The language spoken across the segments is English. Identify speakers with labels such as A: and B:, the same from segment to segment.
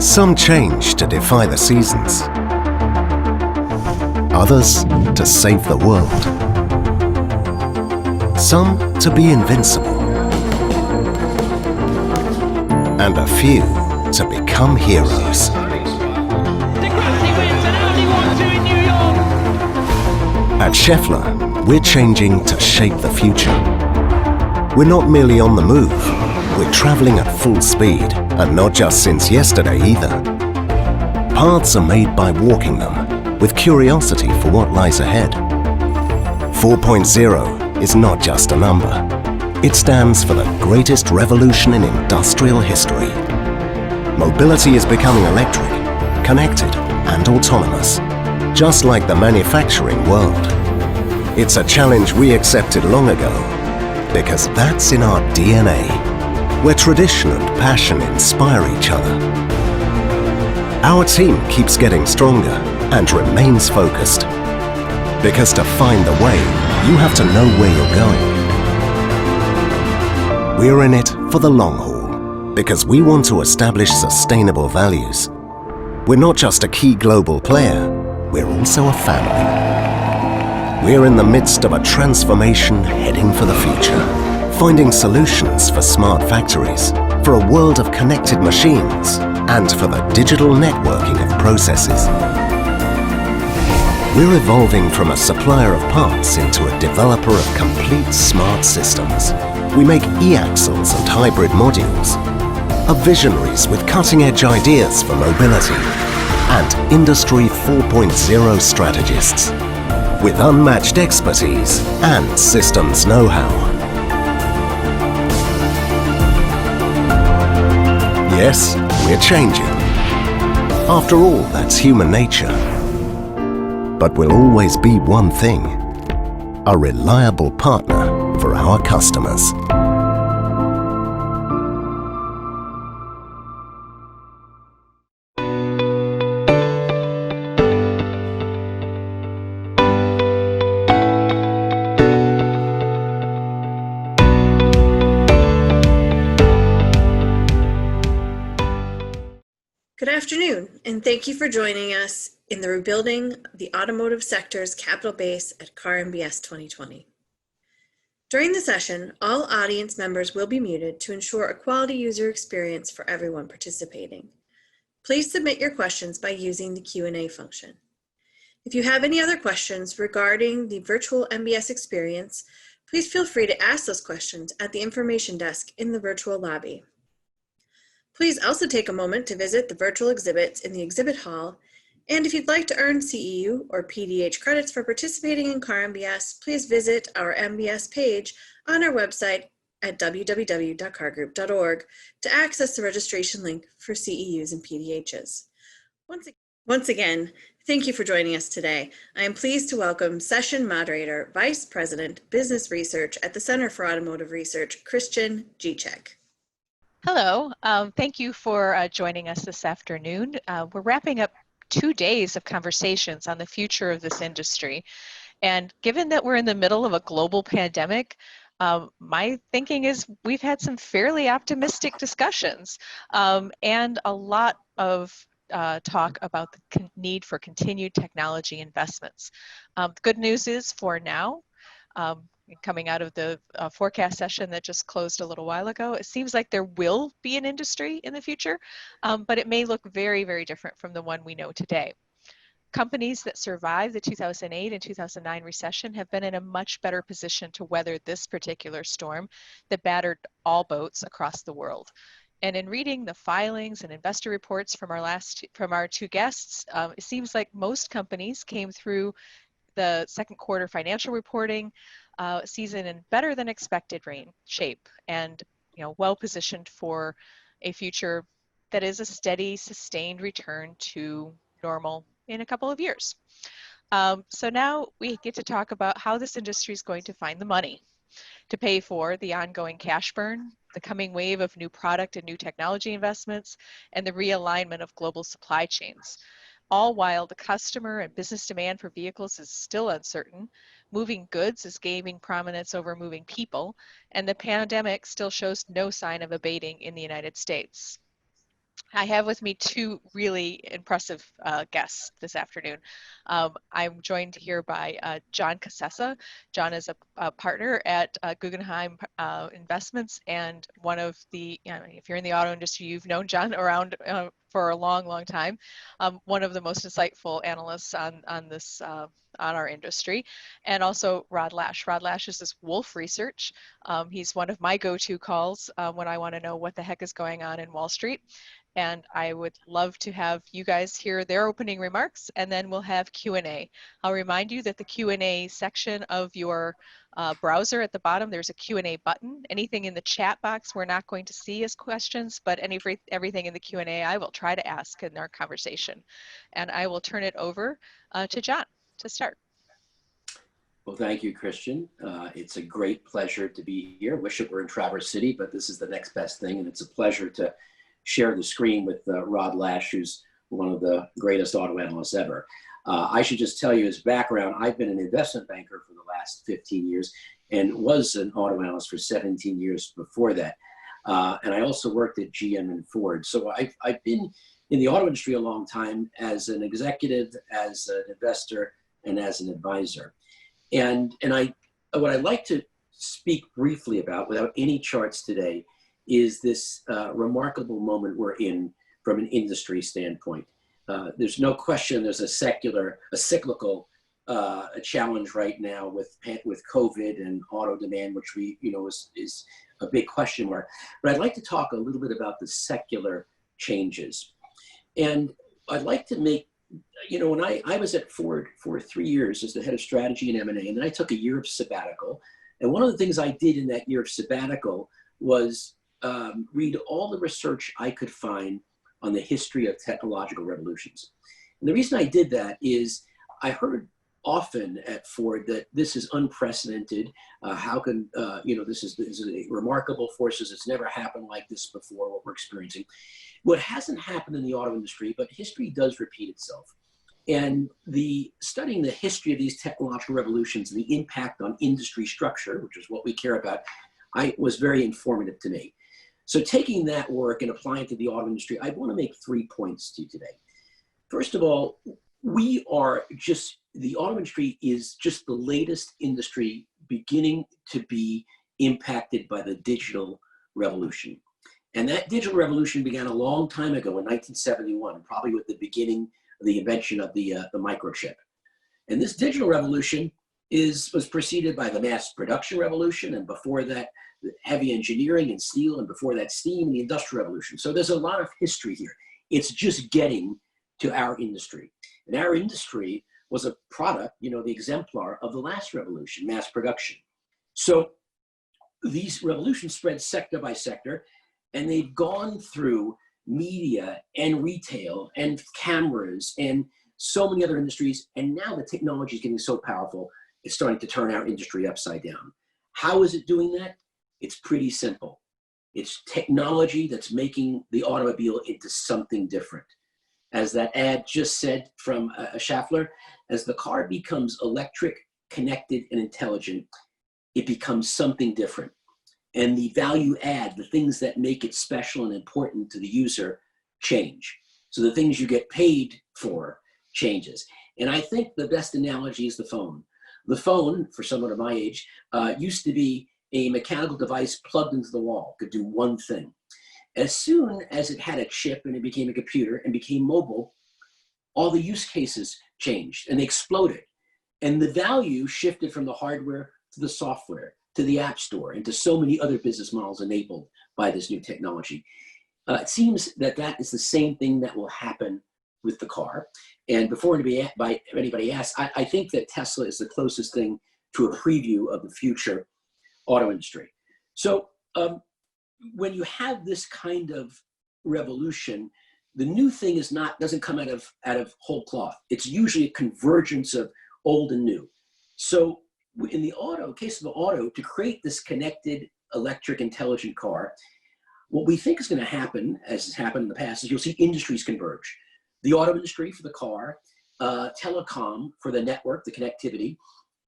A: Some change to defy the seasons. Others to save the world. Some to be invincible. And a few to become heroes. At Schaeffler, we're changing to shape the future. We're not merely on the move, we're traveling at full speed, and not just since yesterday either. Paths are made by walking them, with curiosity for what lies ahead. 4.0 is not just a number. It stands for the greatest revolution in industrial history. Mobility is becoming electric, connected, and autonomous, just like the manufacturing world. It's a challenge we accepted long ago, because that's in our DNA, where tradition and passion inspire each other. Our team keeps getting stronger and remains focused, because to find the way, you have to know where you're going. We're in it for the long haul, because we want to establish sustainable values. We're not just a key global player, we're also a family. We're in the midst of a transformation heading for the future, finding solutions for smart factories, for a world of connected machines, and for the digital networking of processes. We're evolving from a supplier of parts into a developer of complete smart systems. We make e-axles and hybrid modules, are visionaries with cutting-edge ideas for mobility, and Industry 4.0 strategists, with unmatched expertise and systems know-how. Yes, we're changing. After all, that's human nature. But we'll always be one thing: a reliable partner for our customers.
B: Good afternoon, and thank you for joining us in the Rebuilding the Automotive Sector's Capital Base at CarMBS 2020. During the session, all audience members will be muted to ensure a quality user experience for everyone participating. Please submit your questions by using the Q&A function. If you have any other questions regarding the virtual MBS experience, please feel free to ask those questions at the information desk in the virtual lobby. Please also take a moment to visit the virtual exhibits in the exhibit hall, and if you'd like to earn CEU or PDH credits for participating in CarMBS, please visit our MBS page on our website at www.cargroup.org to access the registration link for CEUs and PDHs. Once again, thank you for joining us today. I am pleased to welcome session moderator, Vice President, Business Research at the Center for Automotive Research, Christian Gicek.
C: Hello, thank you for joining us this afternoon. We're wrapping up 2 days of conversations on the future of this industry. And given that we're in the middle of a global pandemic, my thinking is we've had some fairly optimistic discussions and a lot of talk about the need for continued technology investments. The good news is for now, coming out of the forecast session that just closed a little while ago, it seems like there will be an industry in the future, but it may look very, very different from the one we know today. Companies that survived the 2008 and 2009 recession have been in a much better position to weather this particular storm that battered all boats across the world. And in reading the filings and investor reports from our two guests, it seems like most companies came through the second quarter financial reporting season in better than expected shape, and well positioned for a future that is a steady, sustained return to normal in a couple of years. So now we get to talk about how this industry is going to find the money to pay for the ongoing cash burn, the coming wave of new product and new technology investments, and the realignment of global supply chains. All while the customer and business demand for vehicles is still uncertain, moving goods is gaining prominence over moving people, and the pandemic still shows no sign of abating in the United States. I have with me two really impressive guests this afternoon. I'm joined here by John Cassessa. John is a partner at Guggenheim Investments, and one of the, if you're in the auto industry, you've known John around for a long, long time. One of the most insightful analysts on this on our industry, and also Rod Lash. Rod Lash is this Wolf Research. He's one of my go-to calls when I want to know what the heck is going on in Wall Street. And I would love to have you guys hear their opening remarks, and then we'll have Q&A. I'll remind you that the Q&A section of your browser at the bottom, there's a Q&A button. Anything in the chat box we're not going to see as questions, but everything in the Q&A I will try to ask in our conversation. And I will turn it over to John to start.
D: Well, thank you, Christian. It's a great pleasure to be here. Wish it were in Traverse City, but this is the next best thing, and it's a pleasure to share the screen with Rod Lash, who's one of the greatest auto analysts ever. I should just tell you his background. I've been an investment banker for the last 15 years and was an auto analyst for 17 years before that. And I also worked at GM and Ford. So I've been in the auto industry a long time as an executive, as an investor, and as an advisor. And what I'd like to speak briefly about, without any charts today, is this remarkable moment we're in from an industry standpoint. There's no question there's a cyclical challenge right now with COVID and auto demand, which is a big question mark. But I'd like to talk a little bit about the secular changes. And I'd like to make, when I was at Ford for 3 years as the head of strategy and M&A, and then I took a year of sabbatical. And one of the things I did in that year of sabbatical was read all the research I could find on the history of technological revolutions. And the reason I did that is I heard often at Ford that this is unprecedented. How can, this is a remarkable forces. It's never happened like this before, what we're experiencing. What hasn't happened in the auto industry, but history does repeat itself. And studying the history of these technological revolutions and the impact on industry structure, which is what we care about, was very informative to me. So taking that work and applying it to the auto industry, I want to make 3 points to you today. First of all, the auto industry is just the latest industry beginning to be impacted by the digital revolution. And that digital revolution began a long time ago in 1971, probably with the beginning of the invention of the microchip. And this digital revolution was preceded by the mass production revolution, and before that, heavy engineering and steel, and before that, steam and the industrial revolution. So there's a lot of history here. It's just getting to our industry. And our industry was a product, the exemplar of the last revolution, mass production. So these revolutions spread sector by sector, and they've gone through media and retail and cameras and so many other industries. And now the technology is getting so powerful, it's starting to turn our industry upside down. How is it doing that? It's pretty simple. It's technology that's making the automobile into something different. As that ad just said from Schaeffler, as the car becomes electric, connected, and intelligent, it becomes something different. And the value add, the things that make it special and important to the user, change. So the things you get paid for changes. And I think the best analogy is the phone. The phone, for someone of my age, used to be a mechanical device plugged into the wall, could do one thing. As soon as it had a chip and it became a computer and became mobile, all the use cases changed and they exploded. And the value shifted from the hardware to the software, to the app store, and to so many other business models enabled by this new technology. It seems that is the same thing that will happen with the car. And before anybody asks, I think that Tesla is the closest thing to a preview of the future auto industry. So when you have this kind of revolution, the new thing doesn't come out of whole cloth. It's usually a convergence of old and new. So in the case of the auto, to create this connected, electric, intelligent car, what we think is going to happen, as has happened in the past, is you'll see industries converge. The auto industry for the car, telecom for the network, the connectivity,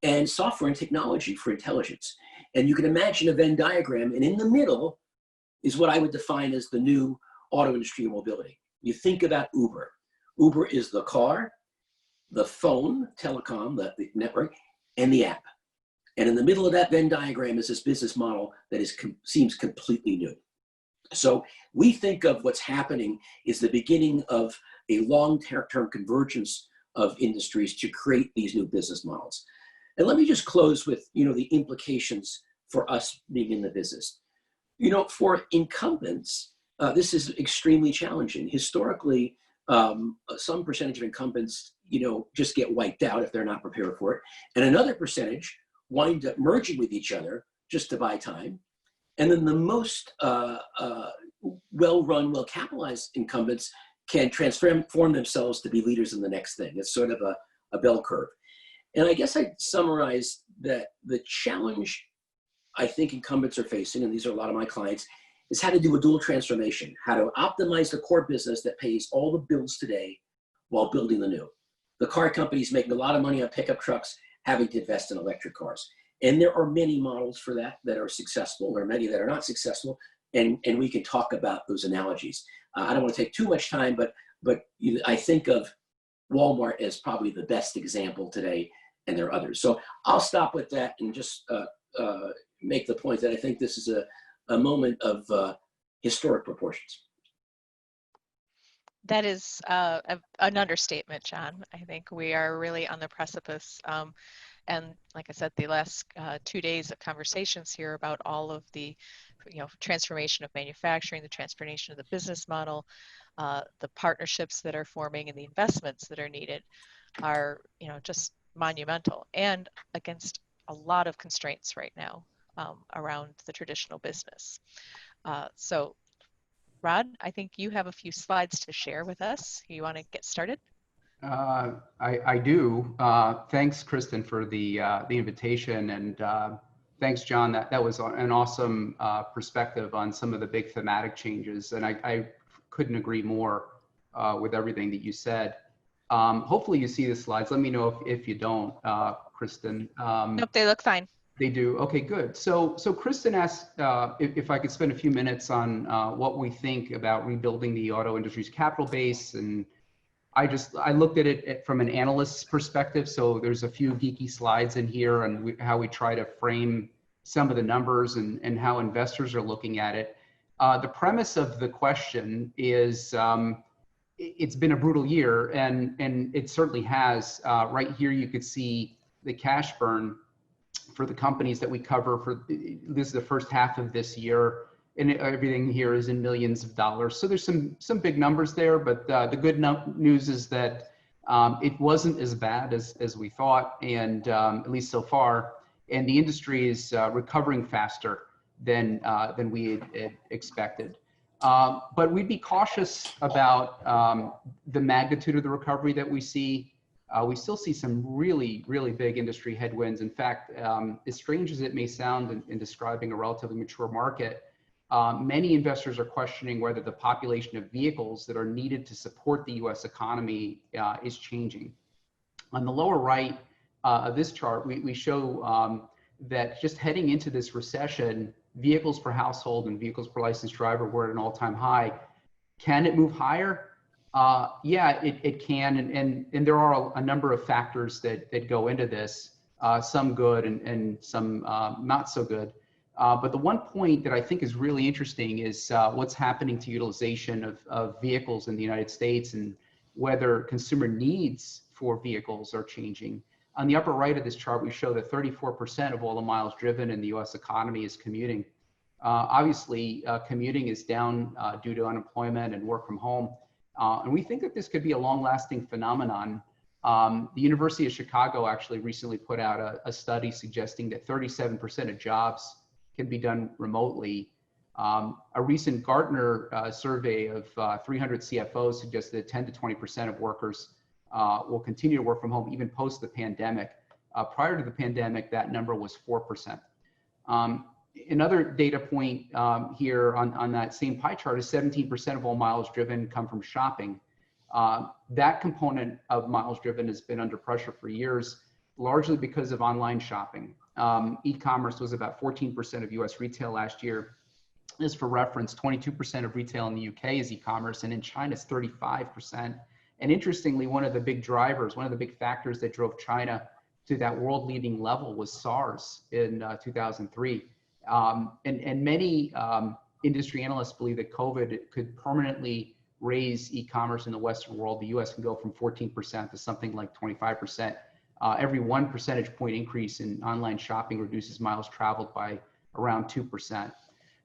D: and software and technology for intelligence. And you can imagine a Venn diagram, and in the middle is what I would define as the new auto industry and mobility. You think about Uber. Uber is the car, the phone, telecom, the network, and the app. And in the middle of that Venn diagram is this business model that seems completely new. So we think of what's happening is the beginning of a long-term convergence of industries to create these new business models. And let me just close with, the implications for us being in the business. For incumbents, this is extremely challenging. Historically, some percentage of incumbents, just get wiped out if they're not prepared for it. And another percentage wind up merging with each other just to buy time. And then the most well-run, well-capitalized incumbents can transform themselves to be leaders in the next thing. It's sort of a bell curve. And I guess I'd summarize that the challenge I think incumbents are facing, and these are a lot of my clients, is how to do a dual transformation, how to optimize the core business that pays all the bills today while building the new. The car companies making a lot of money on pickup trucks, having to invest in electric cars. And there are many models for that are successful, or many that are not successful, and we can talk about those analogies. I don't want to take too much time, but I think of Walmart as probably the best example today, and there are others. So I'll stop with that and just make the point that I think this is a moment of historic proportions.
C: That is an understatement, John. I think we are really on the precipice. And like I said, the last 2 days of conversations here about all of the transformation of manufacturing, the transformation of the business model, the partnerships that are forming and the investments that are needed are just monumental, and against a lot of constraints right now around the traditional business. So Rod, I think you have a few slides to share with us. You want to get started?
E: I do. Thanks, Kristen, for the invitation, and thanks, John. That was an awesome perspective on some of the big thematic changes, and I couldn't agree more with everything that you said. Hopefully, you see the slides. Let me know if you don't, Kristen.
C: Nope, they look fine.
E: They do. Okay, good. So Kristen asked if I could spend a few minutes on what we think about rebuilding the auto industry's capital base, and I looked at it from an analyst's perspective. So there's a few geeky slides in here and how we try to frame some of the numbers and how investors are looking at it. The premise of the question is it's been a brutal year, and it certainly has. Right here, you could see the cash burn for the companies that we cover this is the first half of this year, and everything here is in millions of dollars. So there's some big numbers there, but the good news is that it wasn't as bad as we thought, and at least so far, and the industry is recovering faster than we had expected. But we'd be cautious about the magnitude of the recovery that we see. We still see some really, really big industry headwinds. In fact, as strange as it may sound in describing a relatively mature market, many investors are questioning whether the population of vehicles that are needed to support the US economy is changing. On the lower right of this chart, we show that just heading into this recession, vehicles per household and vehicles per licensed driver were at an all-time high. Can it move higher? Yeah, it can, and there are a number of factors that go into this, some good and some not so good. But the one point that I think is really interesting is what's happening to utilization of vehicles in the United States and whether consumer needs for vehicles are changing. On the upper right of this chart, we show that 34% of all the miles driven in the US economy is commuting. Obviously, commuting is down due to unemployment and work from home. And we think that this could be a long-lasting phenomenon. The University of Chicago actually recently put out a study suggesting that 37% of jobs can be done remotely. A recent Gartner survey of 300 CFOs suggested that 10 to 20% of workers will continue to work from home even post the pandemic. Prior to the pandemic, that number was 4%. Another data point here on that same pie chart is 17% of all miles driven come from shopping. That component of miles driven has been under pressure for years, largely because of online shopping. E-commerce was about 14% of US retail last year, Just for reference, 22% of retail in the UK is e-commerce, and in China it's 35%. And interestingly, one of the big drivers, one of the big factors that drove China to that world-leading level was SARS in 2003. And many industry analysts believe that COVID could permanently raise e-commerce in the Western world. The US can go from 14% to something like 25%. Every 1 percentage point increase in online shopping reduces miles traveled by around 2%.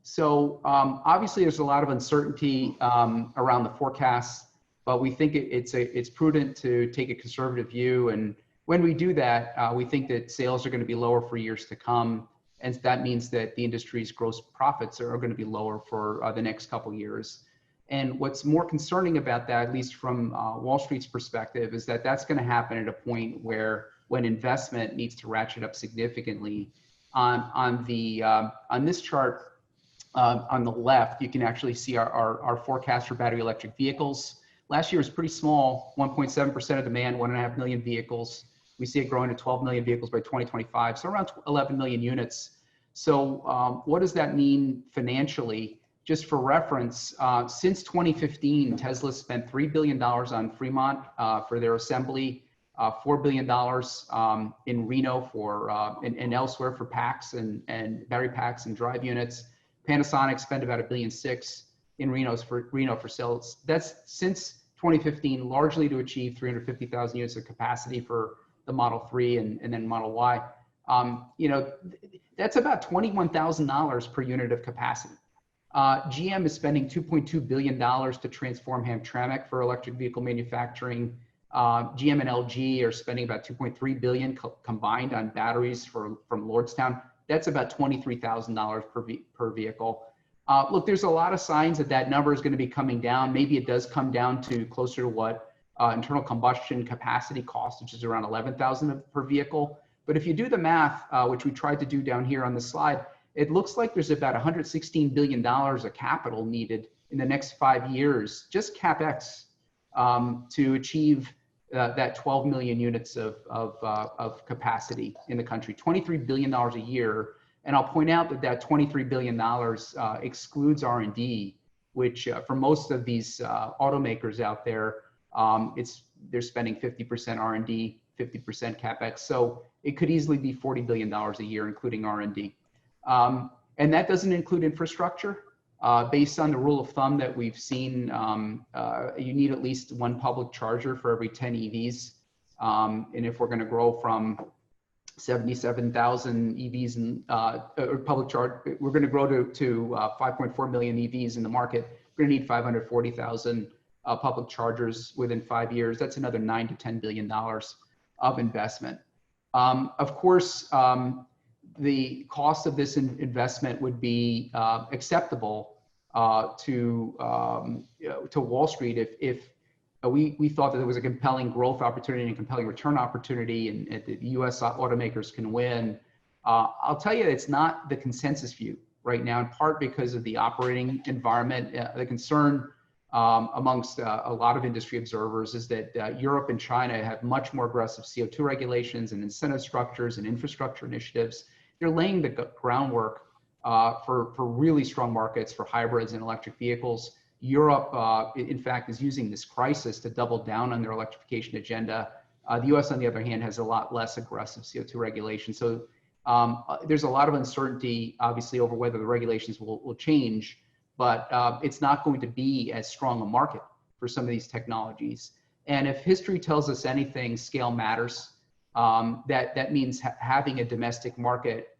E: So obviously there's a lot of uncertainty around the forecasts, but we think it's prudent to take a conservative view. And when we do that, we think that sales are going to be lower for years to come. And that means that the industry's gross profits are going to be lower for the next couple of years. And what's more concerning about that, at least from Wall Street's perspective, is that that's going to happen at a point where when investment needs to ratchet up significantly. On this chart on the left, you can actually see our forecast for battery electric vehicles. Last year was pretty small, 1.7% of demand, 1.5 million vehicles. We see it growing to 12 million vehicles by 2025, so around 11 million units. So what does that mean financially? Just for reference, since 2015, Tesla spent $3 billion on Fremont for their assembly, $4 billion in Reno for and elsewhere for packs and battery packs and drive units. Panasonic spent about $1.6 billion in Reno for sales. That's since 2015, largely to achieve 350,000 units of capacity for the Model 3 and then Model Y. You know, that's about $21,000 per unit of capacity. GM is spending $2.2 billion to transform Hamtramck for electric vehicle manufacturing. GM and LG are spending about $2.3 billion combined on batteries from Lordstown. That's about $23,000 per vehicle. Look, there's a lot of signs that that number is going to be coming down. Maybe it does come down to closer to what internal combustion capacity costs, which is around $11,000 per vehicle. But if you do the math, which we tried to do down here on the slide, it looks like there's about $116 billion of capital needed in the next 5 years, just CapEx, to achieve that 12 million units of capacity in the country, $23 billion a year. And I'll point out that that $23 billion excludes R&D, which for most of these automakers out there, they're spending 50% R&D, 50% CapEx. So it could easily be $40 billion a year, including R&D. And that doesn't include infrastructure. Based on the rule of thumb that we've seen, you need at least one public charger for every 10 EVs. And if we're going to grow from 77,000 EVs or public charge, we're going to grow to 5.4 million EVs in the market. We're going to need 540,000 public chargers within 5 years. That's another $9 to $10 billion of investment. Of course, the cost of this investment would be acceptable to Wall Street if we thought that there was a compelling growth opportunity and a compelling return opportunity, and the U.S. automakers can win. I'll tell you, it's not the consensus view right now, in part because of the operating environment. The concern amongst a lot of industry observers is that Europe and China have much more aggressive CO2 regulations and incentive structures and infrastructure initiatives. They're laying the groundwork for really strong markets for hybrids and electric vehicles. Europe, in fact, is using this crisis to double down on their electrification agenda. The US, on the other hand, has a lot less aggressive CO2 regulation. So there's a lot of uncertainty, obviously, over whether the regulations will change, but it's not going to be as strong a market for some of these technologies. And if history tells us anything, scale matters. That means having a domestic market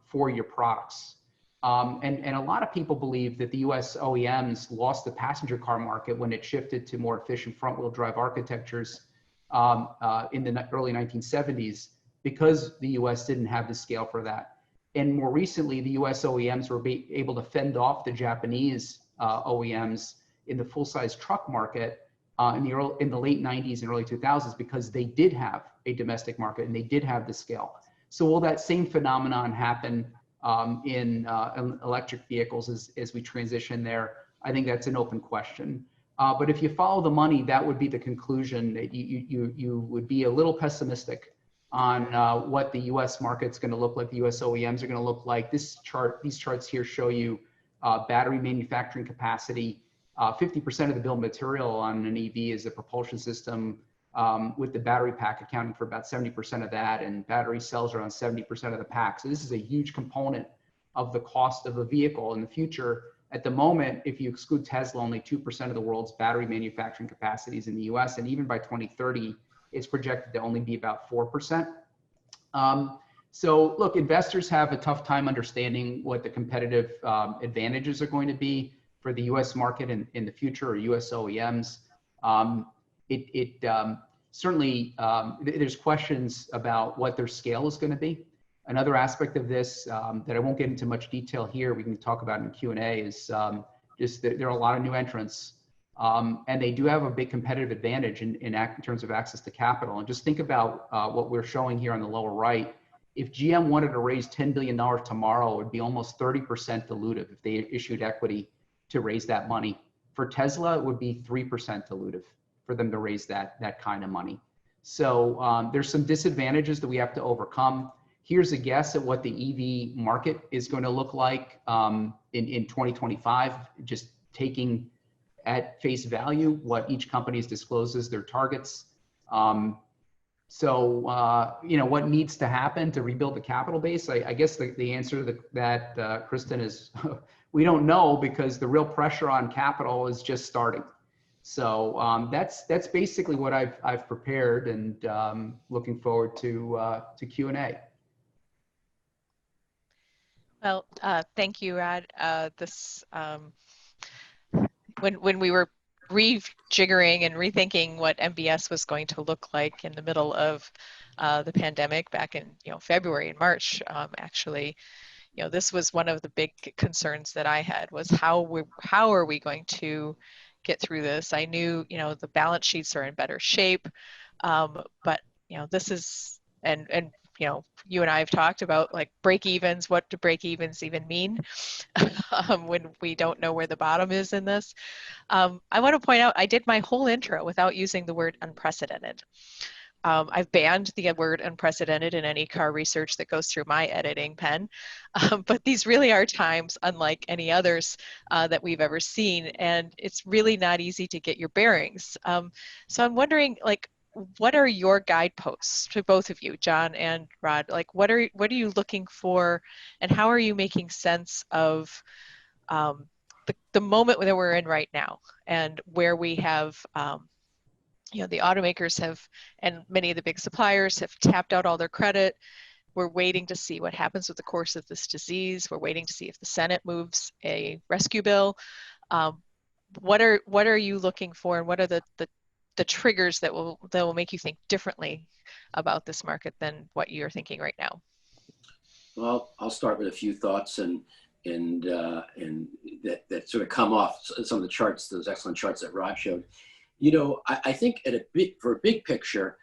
E: for your products. And a lot of people believe that the US OEMs lost the passenger car market when it shifted to more efficient front-wheel drive architectures in the early 1970s, because the US didn't have the scale for that. And more recently, the US OEMs were able to fend off the Japanese OEMs in the full-size truck market in the late 90s and early 2000s, because they did have a domestic market and they did have the scale. So will that same phenomenon happen in electric vehicles as we transition there? I think that's an open question. But if you follow the money, that would be the conclusion, that you would be a little pessimistic on what the US market's going to look like, the US OEMs are going to look like. These charts here show you battery manufacturing capacity. 50% of the bill of material on an EV is the propulsion system, with the battery pack accounting for about 70% of that, and battery cells are on 70% of the pack. So this is a huge component of the cost of a vehicle in the future. At the moment, if you exclude Tesla, only 2% of the world's battery manufacturing capacity is in the US, and even by 2030, it's projected to only be about 4%. So look, investors have a tough time understanding what the competitive advantages are going to be for the US market in the future, or US OEMs. Certainly, there's questions about what their scale is going to be. Another aspect of this that I won't get into much detail here, we can talk about in Q&A, is just that there are a lot of new entrants, and they do have a big competitive advantage in terms of access to capital. And just think about what we're showing here on the lower right. If GM wanted to raise $10 billion tomorrow, it would be almost 30% dilutive if they issued equity to raise that money. For Tesla, it would be 3% dilutive for them to raise that kind of money. So there's some disadvantages that we have to overcome. Here's a guess at what the EV market is going to look like in 2025, just taking at face value what each company discloses their targets. So, you know, what needs to happen to rebuild the capital base? I guess the answer to that, Kristen, is we don't know, because the real pressure on capital is just starting. So that's basically what I've prepared, and looking forward to Q&A.
C: Well, thank you, Rod. When we were rejiggering and rethinking what MBS was going to look like in the middle of the pandemic back in February and March, actually, this was one of the big concerns that I had, was how are we going to get through this? I knew the balance sheets are in better shape, but this is and you and I have talked about, like, break evens. What do break evens even mean when we don't know where the bottom is in this? I want to point out, I did my whole intro without using the word unprecedented. I've banned the word unprecedented in any car research that goes through my editing pen, but these really are times unlike any others that we've ever seen, and it's really not easy to get your bearings. So I'm wondering, like, what are your guideposts to both of you, John and Rod? Like, what are you looking for, and how are you making sense of the moment that we're in right now, and where we have the automakers have, and many of the big suppliers have tapped out all their credit. We're waiting to see what happens with the course of this disease. We're waiting to see if the Senate moves a rescue bill. What are you looking for, and what are the triggers that will make you think differently about this market than what you're thinking right now?
D: Well, I'll start with a few thoughts and that sort of come off some of the charts, those excellent charts that Rod showed. I think for a big picture,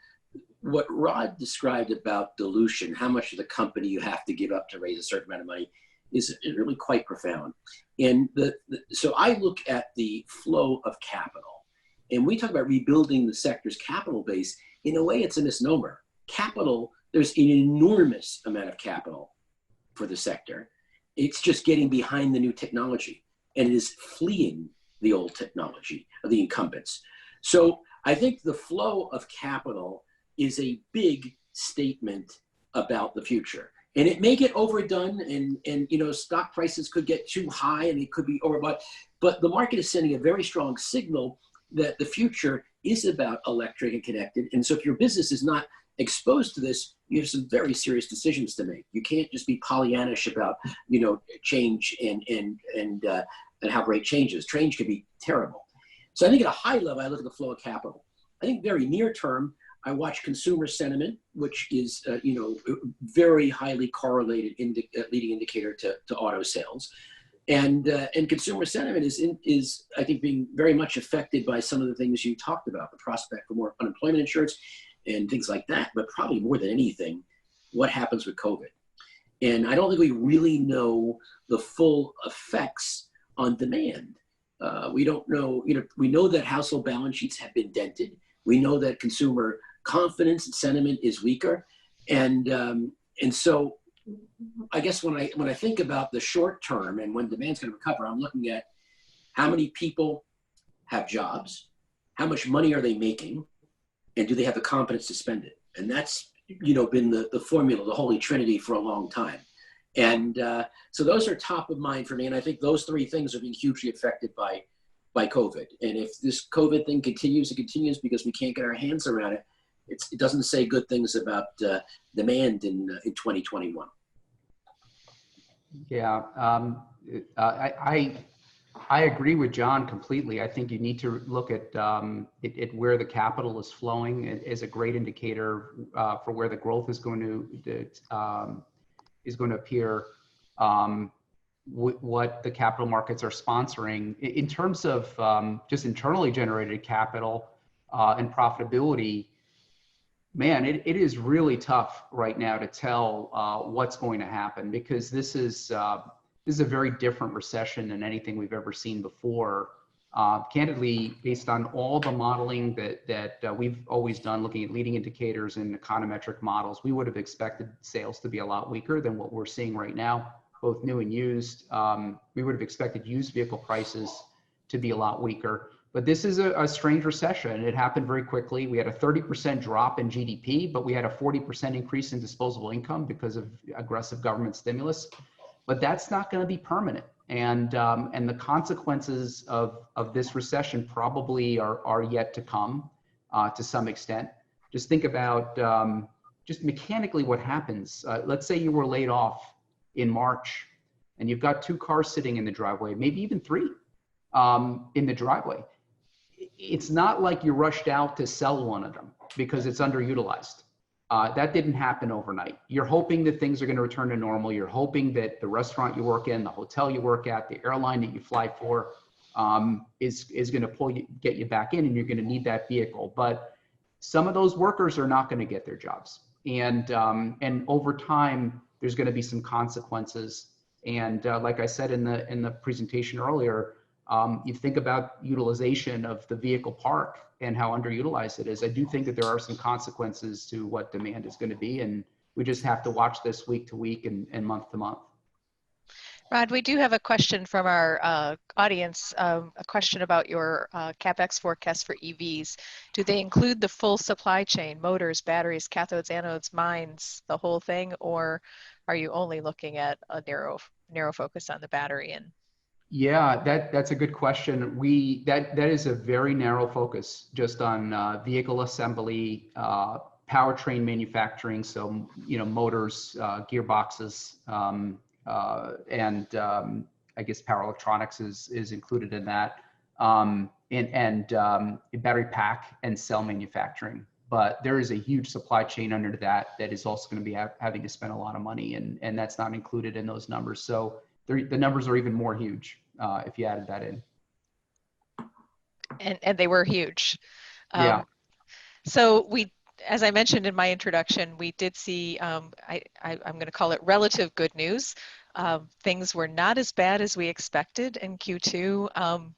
D: what Rod described about dilution, how much of the company you have to give up to raise a certain amount of money, is really quite profound. And so I look at the flow of capital, and we talk about rebuilding the sector's capital base. In a way, it's a misnomer. Capital, there's an enormous amount of capital for the sector. It's just getting behind the new technology, and it is fleeing the old technology of the incumbents. So I think the flow of capital is a big statement about the future. And it may get overdone, and stock prices could get too high, and it could be overbought. But the market is sending a very strong signal that the future is about electric and connected. And so if your business is not exposed to this, you have some very serious decisions to make. You can't just be Pollyannish about change and how great change is. Change can be terrible. So I think at a high level, I look at the flow of capital. I think very near term, I watch consumer sentiment, which is very highly correlated leading indicator to auto sales, and consumer sentiment is I think being very much affected by some of the things you talked about, the prospect for more unemployment insurance and things like that. But probably more than anything, what happens with COVID? And I don't think we really know the full effects on demand. We don't know, we know that household balance sheets have been dented. We know that consumer confidence and sentiment is weaker. And so I guess when I think about the short term and when demand's going to recover, I'm looking at how many people have jobs, how much money are they making, and do they have the competence to spend it? And that's, been the formula, the holy trinity for a long time. And so those are top of mind for me. And I think those three things are being hugely affected by COVID. And if this COVID thing continues, it continues because we can't get our hands around it. It doesn't say good things about demand in 2021.
E: Yeah, I agree with John completely. I think you need to look at where the capital is flowing as a great indicator for where the growth is going to appear. What the capital markets are sponsoring in terms of just internally generated capital and profitability. Man, it is really tough right now to tell what's going to happen, because this is a very different recession than anything we've ever seen before. Candidly, based on all the modeling that we've always done, looking at leading indicators and econometric models, we would have expected sales to be a lot weaker than what we're seeing right now, both new and used. We would have expected used vehicle prices to be a lot weaker. But this is a strange recession. It happened very quickly. We had a 30% drop in GDP, but we had a 40% increase in disposable income because of aggressive government stimulus. But that's not going to be permanent. And the consequences of this recession probably are yet to come to some extent. Just think about just mechanically what happens. Let's say you were laid off in March and you've got 2 cars sitting in the driveway, maybe even 3 in the driveway. It's not like you rushed out to sell one of them because it's underutilized. That didn't happen overnight. You're hoping that things are going to return to normal. You're hoping that the restaurant you work in, the hotel you work at, the airline that you fly for is going to get you back in, and you're going to need that vehicle. But some of those workers are not going to get their jobs. And over time, there's going to be some consequences. And like I said in the presentation earlier, you think about utilization of the vehicle park and how underutilized it is. I do think that there are some consequences to what demand is going to be, and we just have to watch this week to week and month to month.
C: Rod, we do have a question from our audience, a question about your CapEx forecast for EVs. Do they include the full supply chain, motors, batteries, cathodes, anodes, mines, the whole thing, or are you only looking at a narrow focus on the battery? And
E: yeah, that's a good question. That is a very narrow focus, just on vehicle assembly, powertrain manufacturing. So motors, gearboxes, and I guess power electronics is included in that, and battery pack and cell manufacturing. But there is a huge supply chain under that is also going to be having to spend a lot of money, and that's not included in those numbers. So the numbers are even more huge if you added that in.
C: And they were huge.
E: Yeah.
C: So as I mentioned in my introduction, we did see, I'm going to call it relative good news. Things were not as bad as we expected in Q2.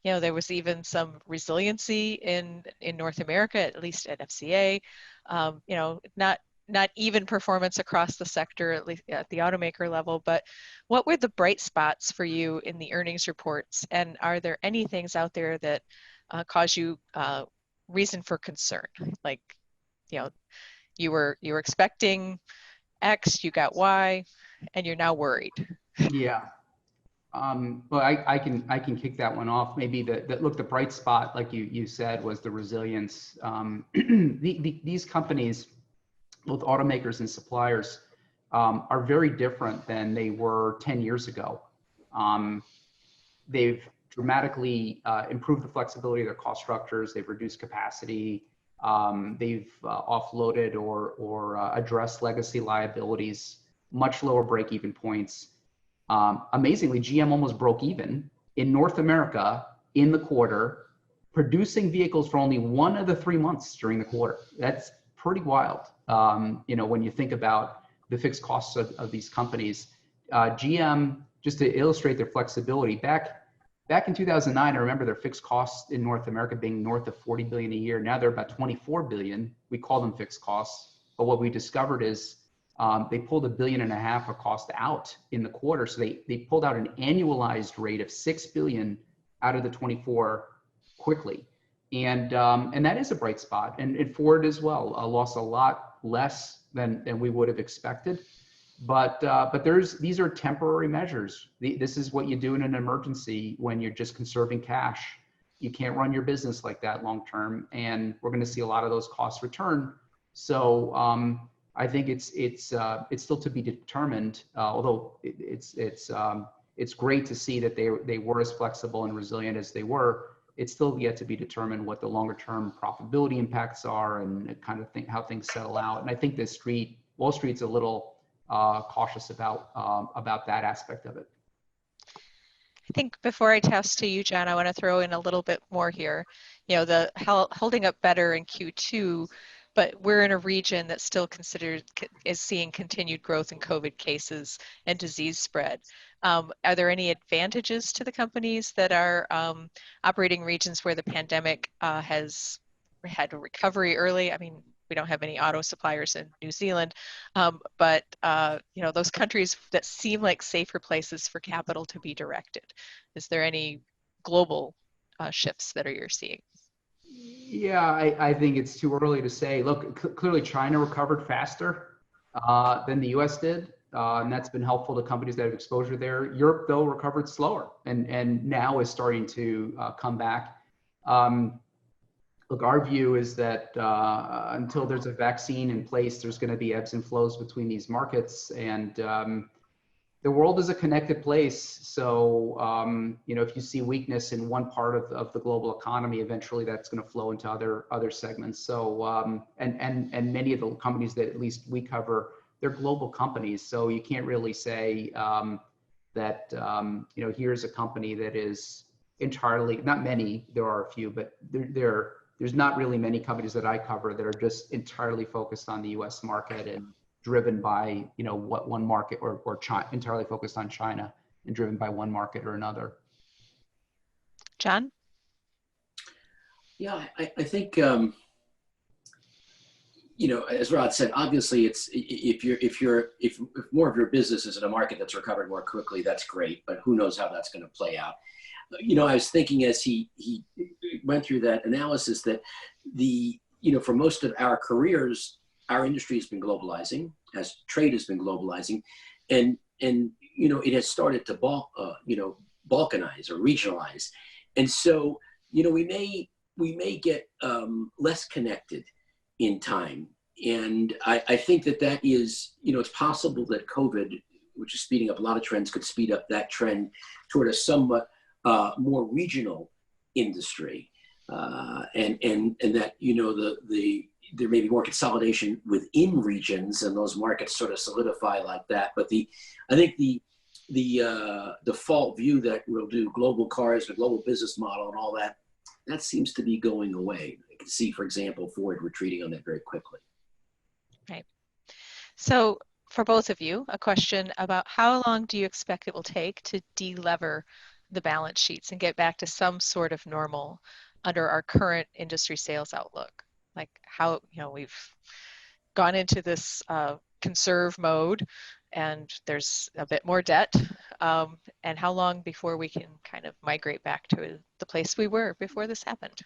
C: There was even some resiliency in North America, at least at FCA. Not even performance across the sector, at least at the automaker level, but what were the bright spots for you in the earnings reports? And are there any things out there that cause you reason for concern? Like, you were expecting X, you got Y, and you're now worried.
E: Yeah. Well, I can kick that one off. Maybe the bright spot, like you said, was the resilience. These companies, both automakers and suppliers, are very different than they were 10 years ago. They've dramatically improved the flexibility of their cost structures. They've reduced capacity. They've offloaded or addressed legacy liabilities, much lower break-even points. Amazingly, GM almost broke even in North America in the quarter, producing vehicles for only 1 of the 3 months during the quarter. That's pretty wild. When you think about the fixed costs of these companies, GM, just to illustrate their flexibility, back in 2009, I remember their fixed costs in North America being north of 40 billion a year. Now they're about 24 billion. We call them fixed costs. But what we discovered is They pulled $1.5 billion of cost out in the quarter. So they pulled out an annualized rate of $6 billion out of the 24 quickly. And that is a bright spot. And Ford as well lost a lot less than we would have expected. But these are temporary measures. This is what you do in an emergency when you're just conserving cash. You can't run your business like that long term, and we're going to see a lot of those costs return. So I think it's still to be determined. Although it's great to see that they were as flexible and resilient as they were. It's still yet to be determined what the longer term profitability impacts are and kind of how things settle out. And I think Wall Street's a little cautious about that aspect of it.
C: I think before I toss to you, John, I want to throw in a little bit more here. You know, the holding up better in Q2, but we're in a region that still is seeing continued growth in COVID cases and disease spread. Are there any advantages to the companies that are operating regions where the pandemic has had a recovery early? I mean, we don't have any auto suppliers in New Zealand, but you know, those countries that seem like safer places for capital to be directed. Is there any global shifts that you're seeing?
E: Yeah, I think it's too early to say. Look, clearly China recovered faster than the US did, and that's been helpful to companies that have exposure there. Europe, though, recovered slower and now is starting to come back. Look, our view is that until there's a vaccine in place, there's going to be ebbs and flows between these markets, and the world is a connected place. So, you know, if you see weakness in one part of the global economy, eventually that's going to flow into other segments. So, and many of the companies that at least we cover, they're global companies. So you can't really say that, you know, here's a company that is entirely, not many, there are a few, but there's not really many companies that I cover that are just entirely focused on the US market and driven by, you know, what one market or China, entirely focused on China and driven by one market or another.
C: John?
D: Yeah, I think, you know, as Rod said, obviously it's, if more of your business is in a market that's recovered more quickly, that's great, but who knows how that's going to play out. You know, I was thinking as he went through that analysis that you know, for most of our careers, our industry has been globalizing, as trade has been globalizing, and you know, it has started to balkanize or regionalize, and so, you know, we may get less connected in time, and I think that is, you know, it's possible that COVID, which is speeding up a lot of trends, could speed up that trend toward a somewhat more regional industry, and that, you know, there may be more consolidation within regions and those markets sort of solidify like that. But I think the default view that we'll do global cars, the global business model and all that, that seems to be going away. I can see, for example, Ford retreating on that very quickly.
C: Right. So for both of you, a question about how long do you expect it will take to de-lever the balance sheets and get back to some sort of normal under our current industry sales outlook? Like how, you know, we've gone into this conserve mode and there's a bit more debt, and how long before we can kind of migrate back to the place we were before this happened?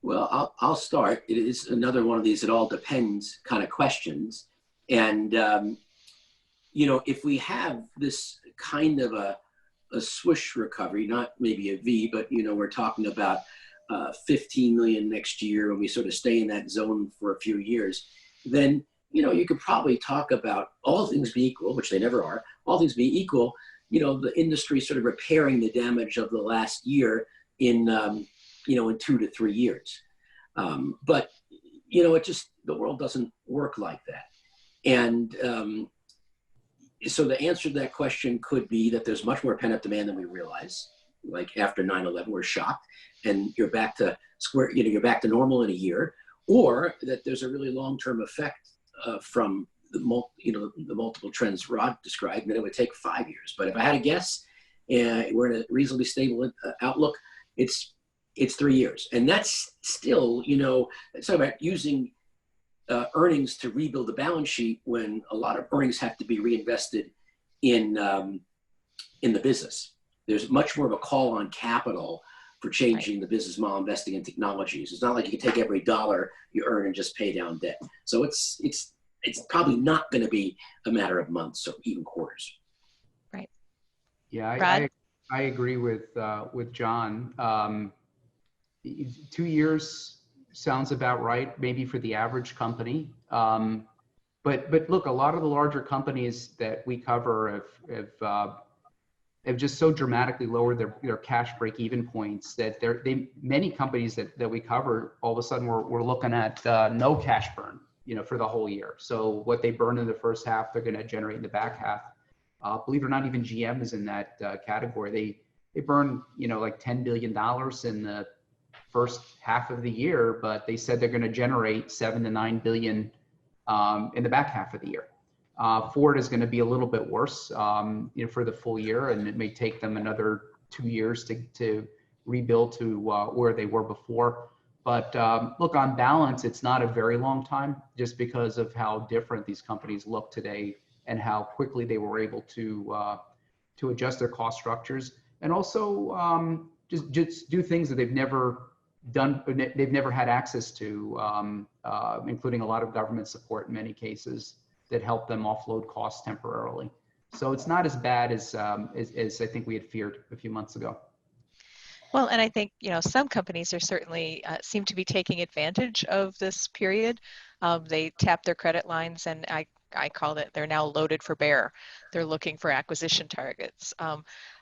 D: Well, I'll start. It is another one of these it all depends kind of questions. And, you know, if we have this kind of a swoosh recovery, not maybe a V, but, you know, we're talking about 15 million next year, and we sort of stay in that zone for a few years, then, you know, you could probably talk about, all things being equal, which they never are, all things being equal, you know, the industry sort of repairing the damage of the last year in, you know, in 2 to 3 years. But, you know, the world doesn't work like that. And so the answer to that question could be that there's much more pent-up demand than we realize. Like after 9/11, we're shocked, and you're back to you're back to normal in a year, or that there's a really long-term effect from the multiple trends Rod described, and that it would take 5 years. But if I had to guess, we're in a reasonably stable outlook. It's 3 years, and that's still, you know, it's about using earnings to rebuild the balance sheet when a lot of earnings have to be reinvested in the business. There's much more of a call on capital for changing the business model, investing in technologies. It's not like you can take every dollar you earn and just pay down debt. So it's probably not going to be a matter of months or even quarters.
C: Right.
E: Yeah, I agree with John. 2 years sounds about right, maybe for the average company. But look, a lot of the larger companies that we cover have just so dramatically lowered their cash break-even points that many companies that we cover, all of a sudden we're looking at no cash burn, for the whole year. So what they burn in the first half, they're going to generate in the back half. Believe it or not, even GM is in that category. They burn like $10 billion in the first half of the year, but they said they're going to generate 7 to 9 billion in the back half of the year. Ford is going to be a little bit worse, for the full year, and it may take them another 2 years to rebuild to where they were before. But look, on balance, it's not a very long time, just because of how different these companies look today and how quickly they were able to adjust their cost structures, and also just do things that they've never done, they've never had access to, including a lot of government support in many cases that help them offload costs temporarily. So it's not as bad as I think we had feared a few months ago.
C: Well, and I think, some companies are certainly seem to be taking advantage of this period. They tap their credit lines, and I call it, they're now loaded for bear. They're looking for acquisition targets.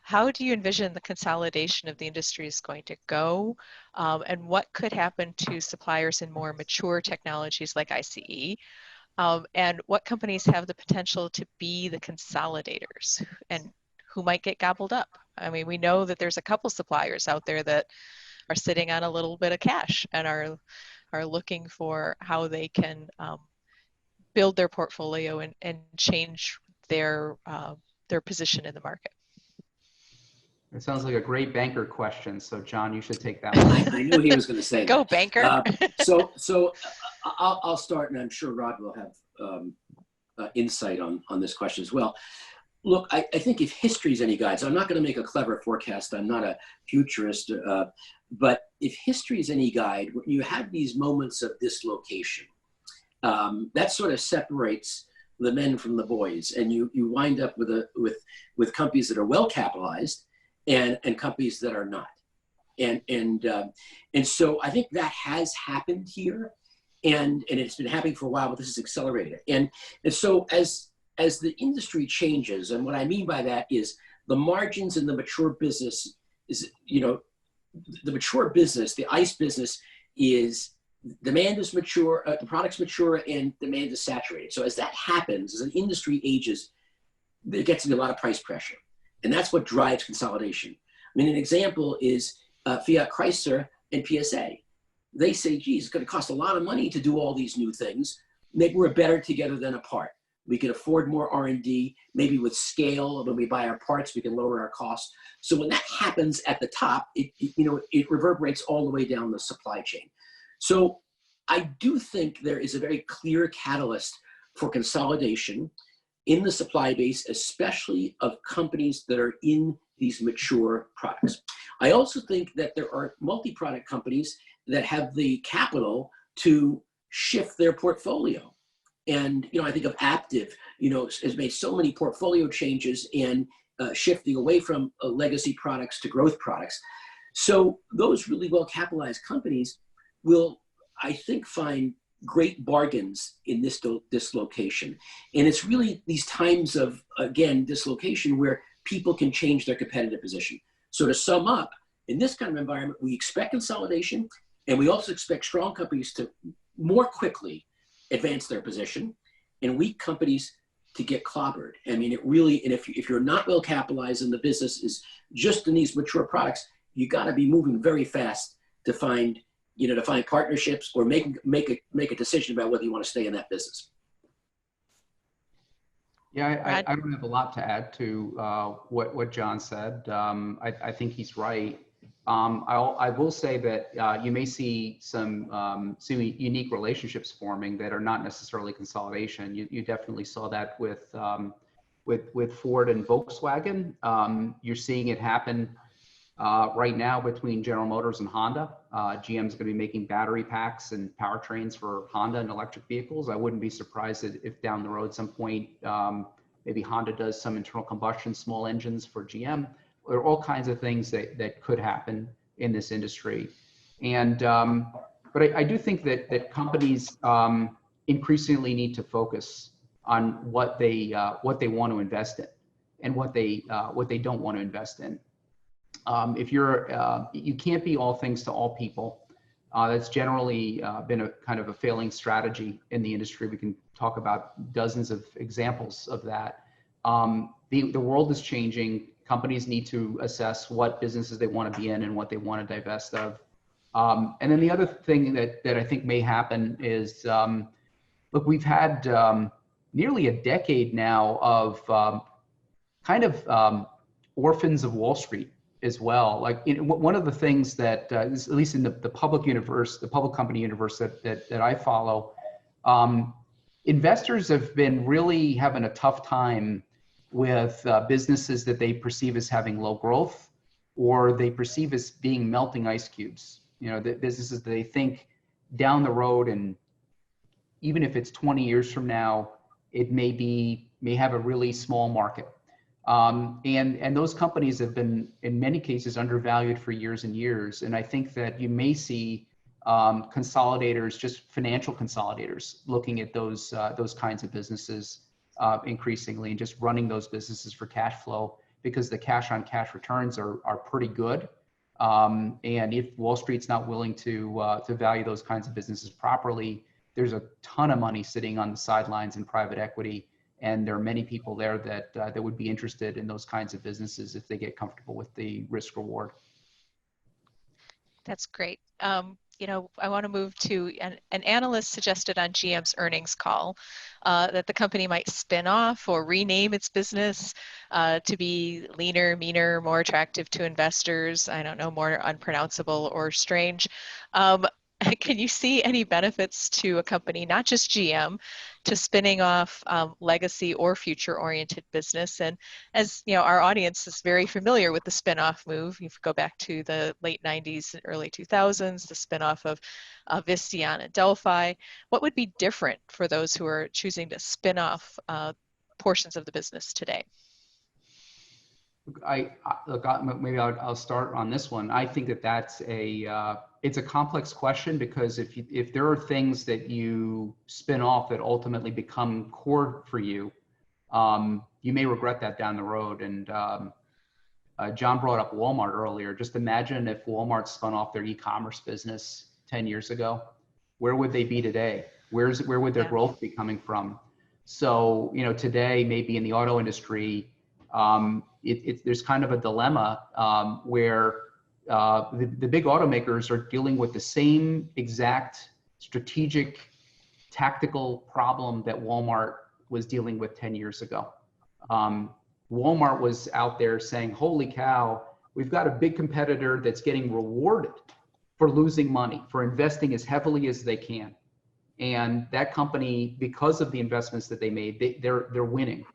C: How do you envision the consolidation of the industry is going to go? And what could happen to suppliers in more mature technologies like ICE? And what companies have the potential to be the consolidators, and who might get gobbled up? I mean, we know that there's a couple suppliers out there that are sitting on a little bit of cash and are looking for how they can build their portfolio and change their position in the market.
E: It sounds like a great banker question. So John, you should take that one.
D: I knew he was going to say that.
C: Go banker.
D: So I'll start, and I'm sure Rod will have insight on this question as well. Look, I think if history is any guide, so I'm not going to make a clever forecast. I'm not a futurist, but if history is any guide, when you have these moments of dislocation, that sort of separates the men from the boys, and you wind up with companies that are well capitalized and companies that are not, and so I think that has happened here, and it's been happening for a while, but this is accelerated, and so as the industry changes, and what I mean by that is the margins in the mature business is, the mature business, the ICE business is, demand is mature, the product's mature, and demand is saturated. So as that happens, as an industry ages, there gets to be a lot of price pressure. And that's what drives consolidation. I mean, an example is Fiat Chrysler and PSA. They say, geez, it's going to cost a lot of money to do all these new things. Maybe we're better together than apart. We can afford more R&D, maybe with scale. When we buy our parts, we can lower our costs. So when that happens at the top, it reverberates all the way down the supply chain. So I do think there is a very clear catalyst for consolidation in the supply base, especially of companies that are in these mature products. I also think that there are multi-product companies that have the capital to shift their portfolio. And, I think of Aptiv, has made so many portfolio changes and shifting away from legacy products to growth products. So those really well-capitalized companies will, I think, find great bargains in this dislocation. And it's really these times of, again, dislocation where people can change their competitive position. So to sum up, in this kind of environment, we expect consolidation, and we also expect strong companies to more quickly advance their position, and weak companies to get clobbered. I mean, it really, and if you're not well capitalized and the business is just in these mature products, you got to be moving very fast to find partnerships or make a decision about whether you want to stay in that business.
E: Yeah, I don't have a lot to add to what John said. I think he's right. I will say that you may see some unique relationships forming that are not necessarily consolidation. You definitely saw that with Ford and Volkswagen. You're seeing it happen right now between General Motors and Honda. GM's going to be making battery packs and powertrains for Honda and electric vehicles. I wouldn't be surprised if down the road at some point, maybe Honda does some internal combustion small engines for GM. There are all kinds of things that could happen in this industry. And, but I do think that companies increasingly need to focus on what they want to invest in and what they don't want to invest in. If you're, you can't be all things to all people. That's generally been a kind of a failing strategy in the industry. We can talk about dozens of examples of that. The world is changing. Companies need to assess what businesses they want to be in and what they want to divest of. And then the other thing that I think may happen is, look, we've had nearly a decade now of kind of orphans of Wall Street as well. Like, one of the things that, at least in the public universe, the public company universe that I follow, investors have been really having a tough time with businesses that they perceive as having low growth, or they perceive as being melting ice cubes. You know, the businesses that they think down the road, and even if it's 20 years from now, it may have a really small market. And those companies have been, in many cases, undervalued for years and years. And I think that you may see consolidators, just financial consolidators, looking at those kinds of businesses increasingly, and just running those businesses for cash flow, because the cash on cash returns are pretty good. And if Wall Street's not willing to value those kinds of businesses properly, there's a ton of money sitting on the sidelines in private equity. And there are many people there that would be interested in those kinds of businesses if they get comfortable with the risk reward.
C: That's great. You know, I want to move to an analyst suggested on GM's earnings call that the company might spin off or rename its business to be leaner, meaner, more attractive to investors. I don't know, more unpronounceable or strange. Can you see any benefits to a company, not just GM, to spinning off legacy or future-oriented business? And as you know, our audience is very familiar with the spin-off move. You go back to the late 90s and early 2000s, the spin-off of Visteon and Delphi. What would be different for those who are choosing to spin off portions of the business today?
E: Maybe I'll start on this one. I think that's it's a complex question, because if there are things that you spin off that ultimately become core for you, you may regret that down the road. And John brought up Walmart earlier. Just imagine if Walmart spun off their e-commerce business 10 years ago. Where would they be today? Where would their growth be coming from? So, you know, today, maybe in the auto industry, there's kind of a dilemma where the big automakers are dealing with the same exact strategic, tactical problem that Walmart was dealing with 10 years ago. Walmart was out there saying, holy cow, we've got a big competitor that's getting rewarded for losing money, for investing as heavily as they can. And that company, because of the investments that they made, they're winning.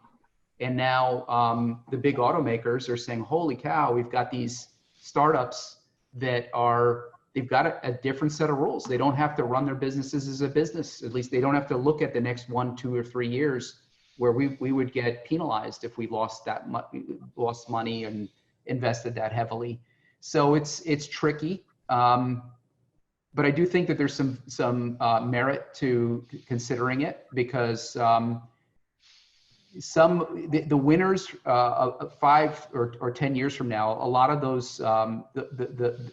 E: And now the big automakers are saying, holy cow, we've got these startups that they've got a different set of rules. They don't have to run their businesses as a business. At least they don't have to look at the next 1, 2, or 3 years where we would get penalized if we lost money and invested that heavily. So it's tricky. But I do think that there's some merit to considering it, because the winners of 5 or 10 years from now, a lot of those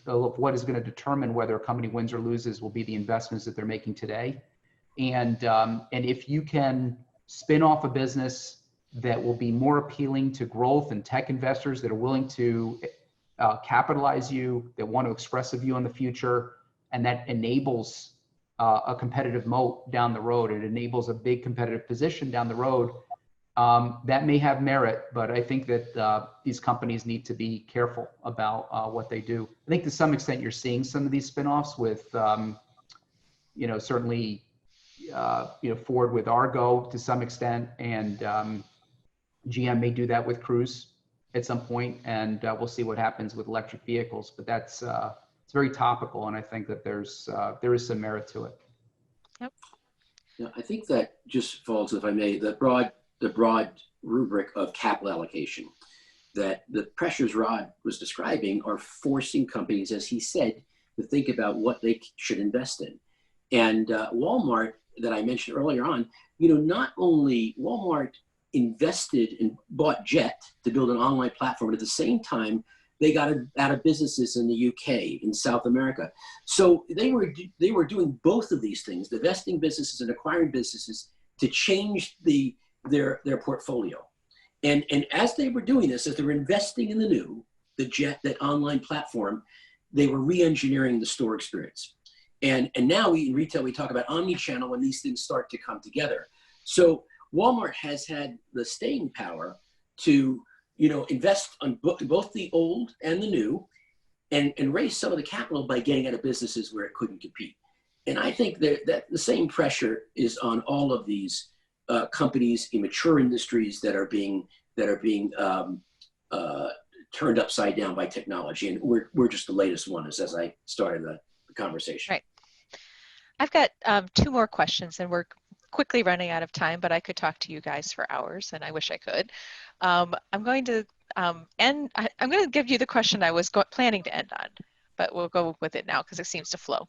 E: what is going to determine whether a company wins or loses will be the investments that they're making today. And if you can spin off a business that will be more appealing to growth and tech investors that are willing to capitalize you, that want to express a view on the future, and that enables a competitive moat down the road, it enables a big competitive position down the road. That may have merit, but I think that these companies need to be careful about what they do. I think to some extent you're seeing some of these spinoffs with, certainly, Ford with Argo to some extent, and GM may do that with Cruise at some point, and we'll see what happens with electric vehicles. But that's it's very topical, and I think that there is some merit to it.
C: Yep.
D: Yeah, I think that just falls, if I may, the broad rubric of capital allocation, that the pressures Rod was describing are forcing companies, as he said, to think about what they should invest in. And Walmart, that I mentioned earlier on, not only Walmart invested and bought Jet to build an online platform, but at the same time, they got out of businesses in the UK, in South America. So they were doing both of these things, divesting businesses and acquiring businesses to change their portfolio. And as they were doing this, as they were investing in the Jet, that online platform, they were re-engineering the store experience. And now in retail, we talk about omni-channel when these things start to come together. So Walmart has had the staying power to invest on both the old and the new, and raise some of the capital by getting out of businesses where it couldn't compete. And I think that the same pressure is on all of these companies in mature industries that are being turned upside down by technology. And we're just the latest one, as I started the conversation.
C: Right. I've got 2 more questions, and we're quickly running out of time, but I could talk to you guys for hours, and I wish I could. I'm going to I'm going to give you the question I was planning to end on, but we'll go with it now because it seems to flow.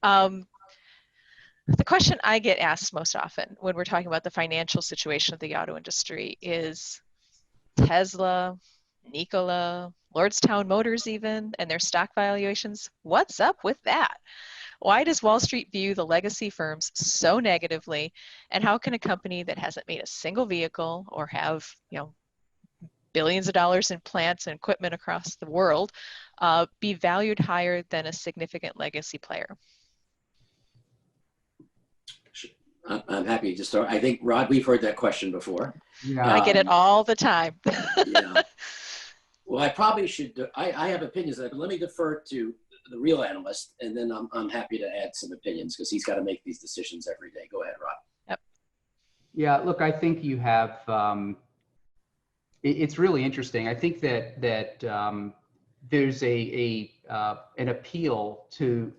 C: The question I get asked most often when we're talking about the financial situation of the auto industry is Tesla, Nikola, Lordstown Motors even, and their stock valuations. What's up with that? Why does Wall Street view the legacy firms so negatively? And how can a company that hasn't made a single vehicle or have, billions of dollars in plants and equipment across the world be valued higher than a significant legacy player?
D: I'm happy to start. I think, Rod, we've heard that question before.
E: Yeah.
C: I get it all the time.
D: Yeah. Well, I probably should. I have opinions, but let me defer to the real analyst, and then I'm happy to add some opinions because he's got to make these decisions every day. Go ahead, Rod.
C: Yep.
E: Yeah, look, I think you have. It's really interesting. I think that there's an appeal to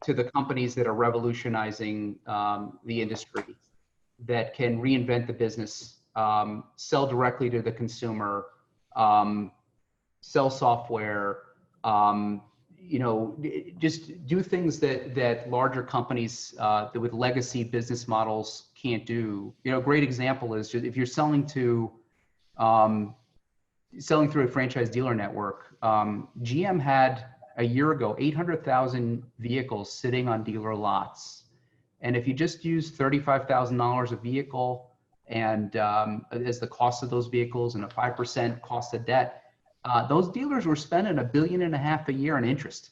E: the companies that are revolutionizing the industry, that can reinvent the business, sell directly to the consumer, sell software, just do things that larger companies that with legacy business models can't do. A great example is if you're selling through a franchise dealer network. GM had a year ago 800,000 vehicles sitting on dealer lots, and if you just use $35,000 a vehicle and as the cost of those vehicles and a 5% cost of debt, those dealers were spending $1.5 billion a year in interest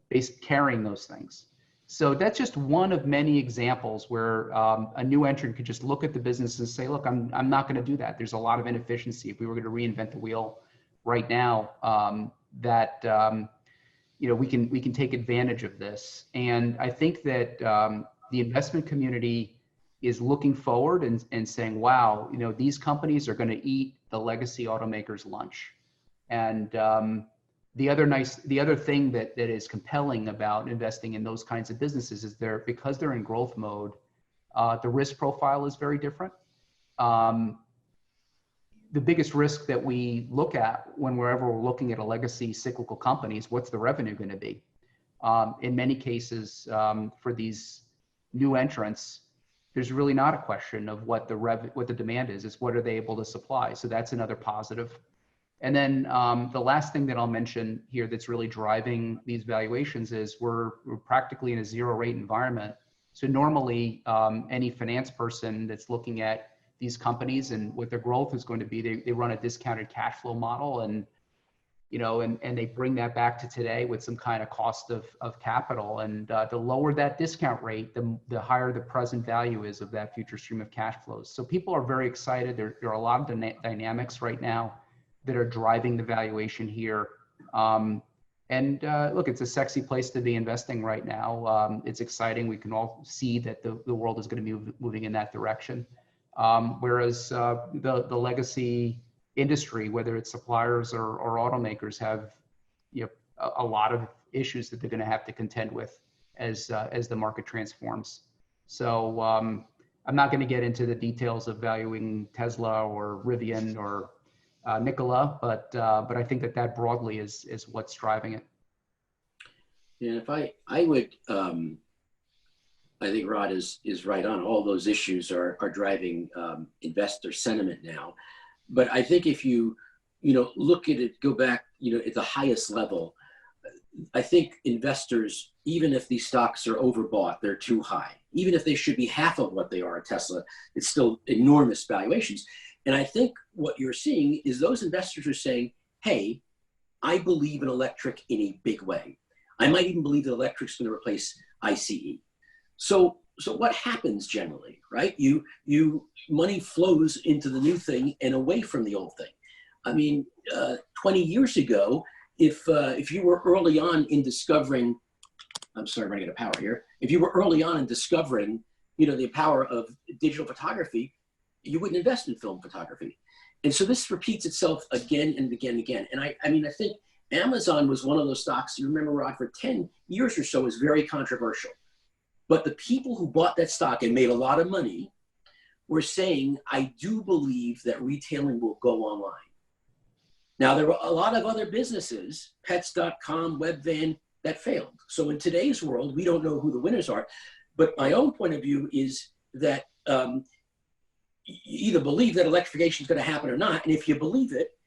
E: based carrying those things. So that's just one of many examples where a new entrant could just look at the business and say, look, I'm not going to do that. There's a lot of inefficiency. If we were going to reinvent the wheel right now, we can take advantage of this. And I think that the investment community is looking forward and saying, wow, these companies are going to eat the legacy automakers lunch. And the other thing that is compelling about investing in those kinds of businesses is because they're in growth mode, the risk profile is very different. The biggest risk that we look at whenever we're looking at a legacy cyclical company is what's the revenue going to be? In many cases, for these new entrants, there's really not a question of what the demand is. It's what are they able to supply? So that's another positive. And then the last thing that I'll mention here that's really driving these valuations is we're practically in a zero rate environment. So normally any finance person that's looking at these companies and what their growth is going to be, they run a discounted cash flow model. And and they bring that back to today with some kind of cost of capital. And the lower that discount rate, the higher the present value is of that future stream of cash flows. So people are very excited. There are a lot of dynamics right now that are driving the valuation here. Look, it's a sexy place to be investing right now. It's exciting. We can all see that the world is going to be moving in that direction. Whereas the legacy industry, whether it's suppliers or automakers, have a lot of issues that they're going to have to contend with as the market transforms. So I'm not going to get into the details of valuing Tesla or Rivian or Nikola, but I think that broadly is what's driving it.
D: Yeah, if I would, I think Rod is right on. All those issues are driving investor sentiment now. But I think if you look at it, go back, at the highest level, I think investors, even if these stocks are overbought, they're too high. Even if they should be half of what they are at Tesla, it's still enormous valuations. And I think what you're seeing is those investors are saying, hey, I believe in electric in a big way. I might even believe that electric's going to replace ICE. So what happens generally, right? Money flows into the new thing and away from the old thing. I mean, 20 years ago, if you were early on in discovering, I'm sorry, I'm running out of power here. If you were early on in discovering, the power of digital photography, you wouldn't invest in film photography. And so this repeats itself again and again and again. And I think Amazon was one of those stocks, you remember, Rod, for 10 years or so was very controversial. But the people who bought that stock and made a lot of money were saying, I do believe that retailing will go online. Now, there were a lot of other businesses, pets.com, Webvan, that failed. So in today's world, we don't know who the winners are. But my own point of view is that you either believe that electrification is going to happen or not. And if you believe it,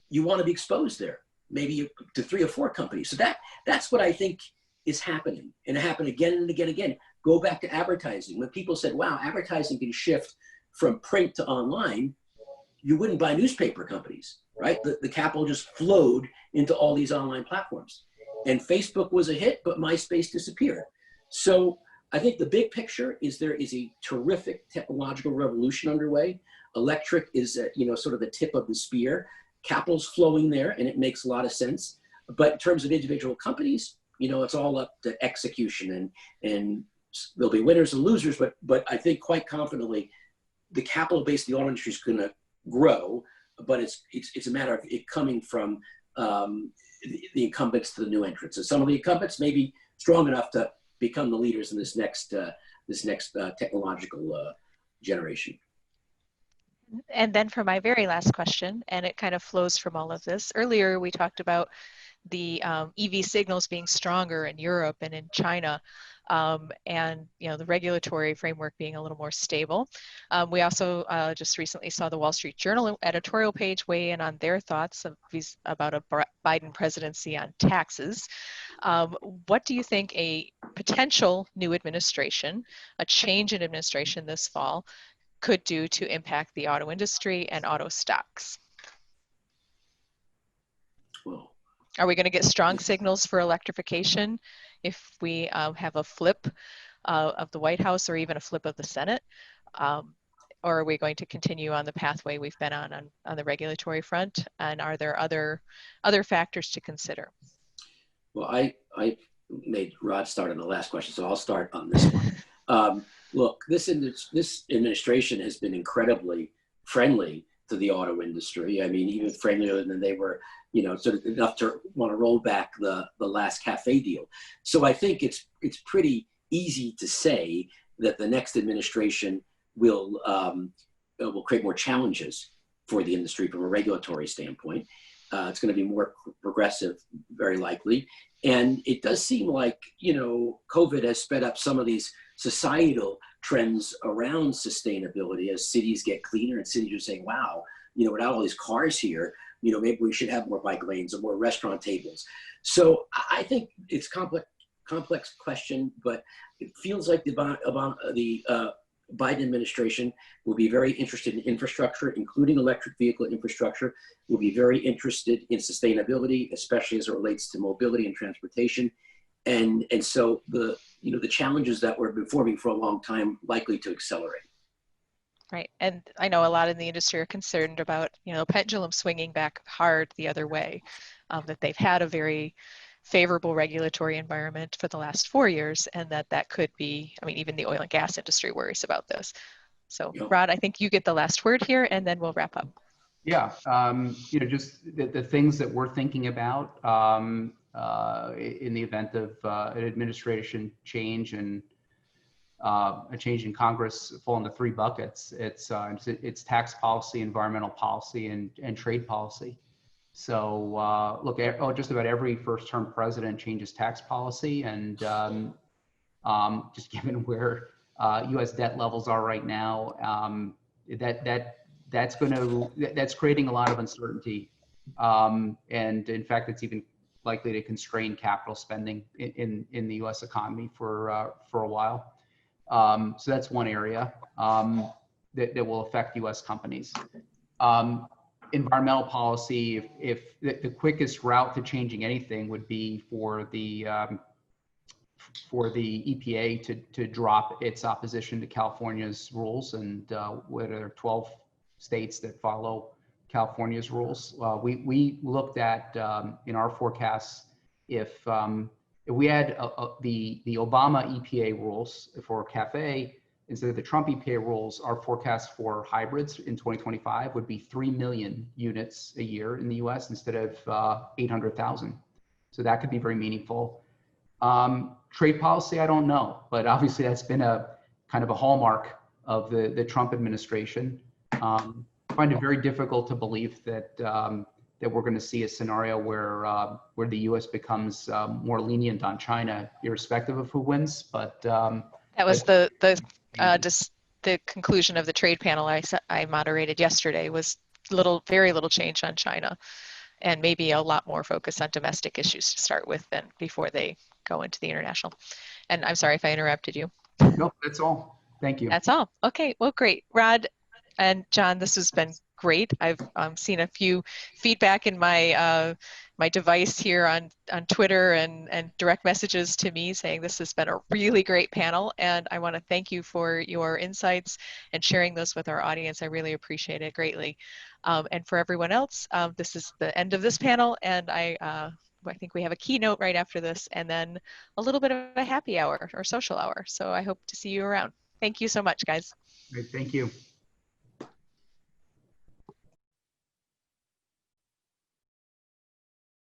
D: you want to be exposed there, maybe to 3 or 4 companies. So that's what I think is happening. And it happened again and again and again. Go back to advertising. When people said, wow, advertising can shift from print to online, you wouldn't buy newspaper companies, right? The capital just flowed into all these online platforms. And Facebook was a hit, but MySpace disappeared. So I think the big picture is there is a terrific technological revolution underway. Electric is, sort of the tip of the spear. Capital's flowing there, and it makes a lot of sense. But in terms of individual companies, it's all up to execution, and there'll be winners and losers. But I think quite confidently, the capital base of the auto industry is going to grow. But it's a matter of it coming from the incumbents to the new entrants. And some of the incumbents may be strong enough to become the leaders in this next technological generation.
C: And then for my very last question, and it kind of flows from all of this. Earlier, we talked about the EV signals being stronger in Europe and in China, and the regulatory framework being a little more stable. We also just recently saw the Wall Street Journal editorial page weigh in on their thoughts about a Biden presidency on taxes. What do you think a potential new administration, a change in administration this fall, could do to impact the auto industry and auto stocks?
D: Well,
C: are we going to get strong signals for electrification if we have a flip of the White House or even a flip of the Senate? Or are we going to continue on the pathway we've been on the regulatory front? And are there other factors to consider?
D: Well, I made Rod start on the last question, so I'll start on this one. Look, this administration has been incredibly friendly to the auto industry. I mean, even friendlier than they were, sort of enough to want to roll back the last CAFE deal. So I think it's pretty easy to say that the next administration will create more challenges for the industry from a regulatory standpoint. It's going to be more progressive, very likely. And it does seem like, COVID has sped up some of these societal trends around sustainability as cities get cleaner and cities are saying, wow, without all these cars here, maybe we should have more bike lanes or more restaurant tables. So I think it's complex question, but it feels like the Biden administration will be very interested in infrastructure, including electric vehicle infrastructure, will be very interested in sustainability, especially as it relates to mobility and transportation. And so the challenges that were before me for a long time likely to accelerate.
C: Right. And I know a lot in the industry are concerned about, pendulum swinging back hard the other way, that they've had a very favorable regulatory environment for the last 4 years, and that could be, even the oil and gas industry worries about this. So Rod, I think you get the last word here, and then we'll wrap up.
E: Yeah, just the things that we're thinking about in the event of an administration change and a change in Congress fall into 3 buckets. It's tax policy, environmental policy, and trade policy. So look, just about every first-term president changes tax policy, and just given where U.S. debt levels are right now, that's creating a lot of uncertainty, and in fact, it's even likely to constrain capital spending in the U.S. economy for a while. So that's one area that will affect U.S. companies. Environmental policy, if the quickest route to changing anything would be for the EPA to drop its opposition to California's rules, and where there are 12 states that follow California's rules. We looked at in our forecasts if we had the Obama EPA rules for CAFE instead of the Trump EPA rules, our forecast for hybrids in 2025 would be 3 million units a year in the US instead of 800,000. So that could be very meaningful. Trade policy, I don't know, but obviously that's been a kind of a hallmark of the Trump administration. I find it very difficult to believe that we're going to see a scenario where the U.S. becomes more lenient on China, irrespective of who wins. But
C: that was just the conclusion of the trade panel I moderated yesterday was very little change on China, and maybe a lot more focus on domestic issues to start with than before they go into the international. And I'm sorry if I interrupted you.
E: No, that's all. Thank you.
C: That's all. Okay, well, great. Rod and John, this has been great. I've seen a few feedback in my my device here on Twitter and direct messages to me saying this has been a really great panel, and I want to thank you for your insights and sharing those with our audience. I really appreciate it greatly. And for everyone else, this is the end of this panel, and I think we have a keynote right after this, and then a little bit of a happy hour or social hour. So I hope to see you around. Thank you so much, guys.
E: Great, thank you.